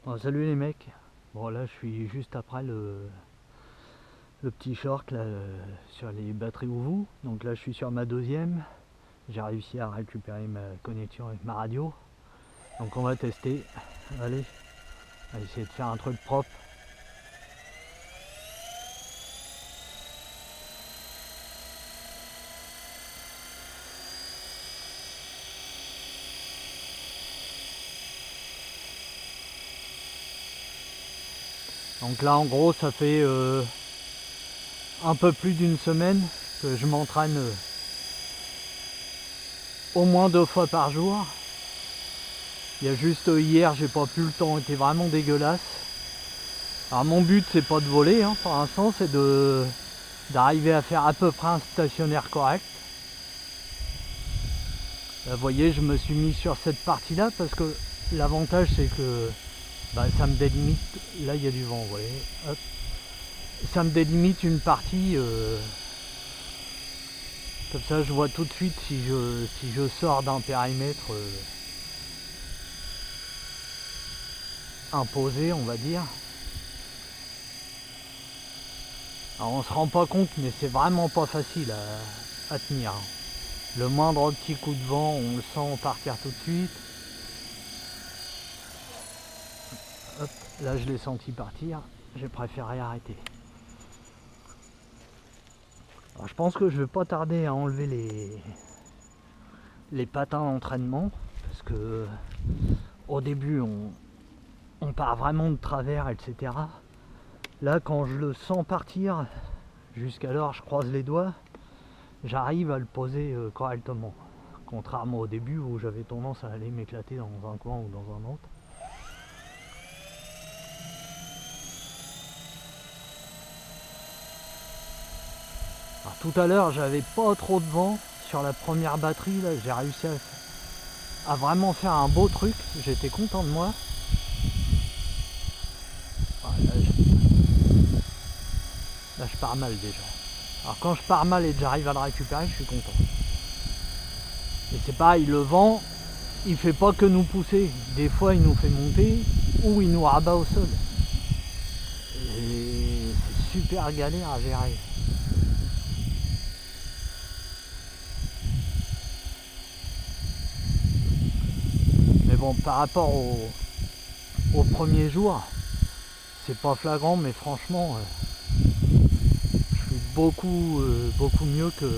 Bon, salut les mecs. Bon là je suis juste après le petit short là, sur les batteries Ouvu. Donc là je suis sur ma deuxième. J'ai réussi à récupérer ma connexion avec ma radio. Donc on va tester. Allez, on va essayer de faire un truc propre. Donc là en gros ça fait un peu plus d'une semaine que je m'entraîne au moins 2 fois par jour. Il y a juste hier j'ai pas pu, le temps était vraiment dégueulasse. Alors mon but c'est pas de voler pour l'instant, c'est d'arriver à faire à peu près un stationnaire correct. Là, vous voyez, je me suis mis sur cette partie là parce que l'avantage c'est que ça me délimite. Là il y a du vent, vous voyez. Hop. Ça me délimite une partie, comme ça je vois tout de suite si je sors d'un périmètre imposé, on va dire. Alors on se rend pas compte, mais c'est vraiment pas facile à tenir. Le moindre petit coup de vent, on le sent partir tout de suite. Hop, là je l'ai senti partir, j'ai préféré arrêter. Alors je pense que je vais pas tarder à enlever les patins d'entraînement, parce que au début on part vraiment de travers, etc. Là quand je le sens partir, jusqu'alors je croise les doigts, j'arrive à le poser correctement. Contrairement au début où j'avais tendance à aller m'éclater dans un coin ou dans un autre. Alors, tout à l'heure j'avais pas trop de vent sur la première batterie, là j'ai réussi à vraiment faire un beau truc, j'étais content de moi. Là je pars mal déjà. Alors quand je pars mal et que j'arrive à le récupérer, je suis content. Et c'est pareil, le vent, il fait pas que nous pousser. Des fois il nous fait monter ou il nous rabat au sol. Et c'est super galère à gérer. Mais bon, par rapport au premier jour, c'est pas flagrant, mais franchement, je suis beaucoup mieux que...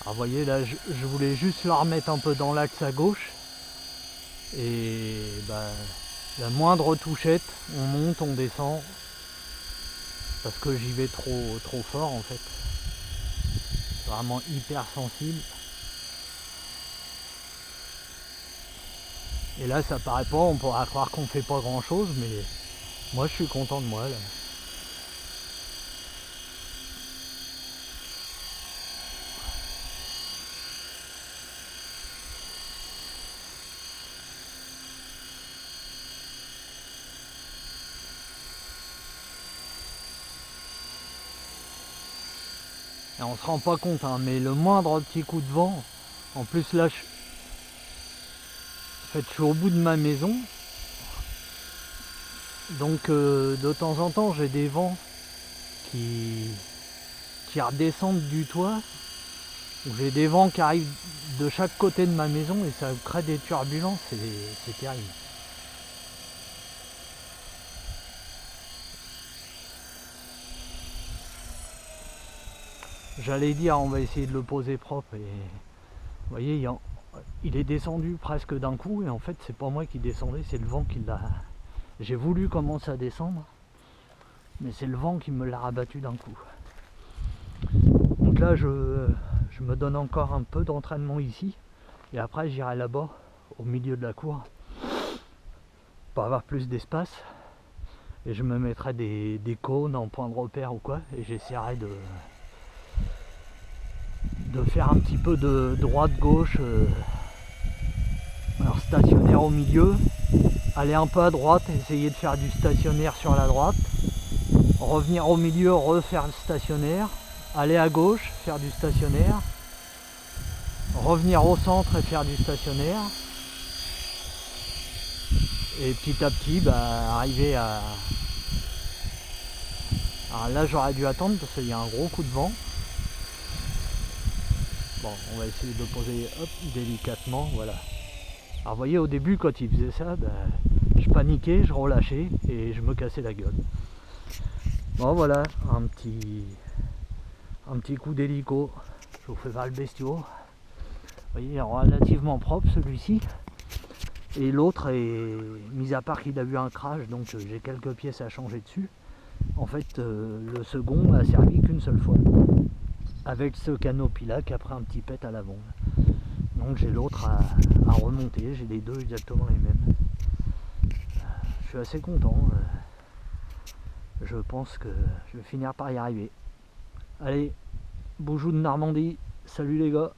Alors vous voyez là je voulais juste le remettre un peu dans l'axe à gauche et la moindre touchette, on monte, on descend parce que j'y vais trop fort en fait. C'est vraiment hyper sensible. Et là ça paraît pas, on pourra croire qu'on fait pas grand chose, mais moi je suis content de moi là. Et on se rend pas compte, mais le moindre petit coup de vent, en plus là je suis au bout de ma maison, donc de temps en temps j'ai des vents qui redescendent du toit, j'ai des vents qui arrivent de chaque côté de ma maison et ça crée des turbulences, c'est terrible. J'allais dire on va essayer de le poser propre et vous voyez il est descendu presque d'un coup et en fait c'est pas moi qui descendais, c'est le vent qui l'a... J'ai voulu commencer à descendre mais c'est le vent qui me l'a rabattu d'un coup. Donc là je me donne encore un peu d'entraînement ici et après j'irai là-bas au milieu de la cour pour avoir plus d'espace et je me mettrai des cônes en point de repère ou quoi et j'essaierai de faire un petit peu de droite-gauche, alors stationnaire au milieu, aller un peu à droite, essayer de faire du stationnaire sur la droite revenir au milieu, refaire le stationnaire, aller à gauche, faire du stationnaire, revenir au centre et faire du stationnaire, et petit à petit arriver à... Alors là j'aurais dû attendre parce qu'il y a un gros coup de vent. Bon, on va essayer de le poser hop, délicatement, voilà. Alors vous voyez, au début quand il faisait ça, je paniquais, je relâchais et je me cassais la gueule. Bon voilà, un petit coup d'hélico. Je vous fais voir le bestiau. Vous voyez, relativement propre celui-ci. Et l'autre est, mis à part qu'il a eu un crash, donc j'ai quelques pièces à changer dessus. En fait, le second a servi qu'une seule fois. Avec ce canopy là qui a pris un petit pet à l'avant. Donc j'ai l'autre à remonter, j'ai les deux exactement les mêmes. Je suis assez content. Je pense que je vais finir par y arriver. Allez, Boujou de Normandie, salut les gars.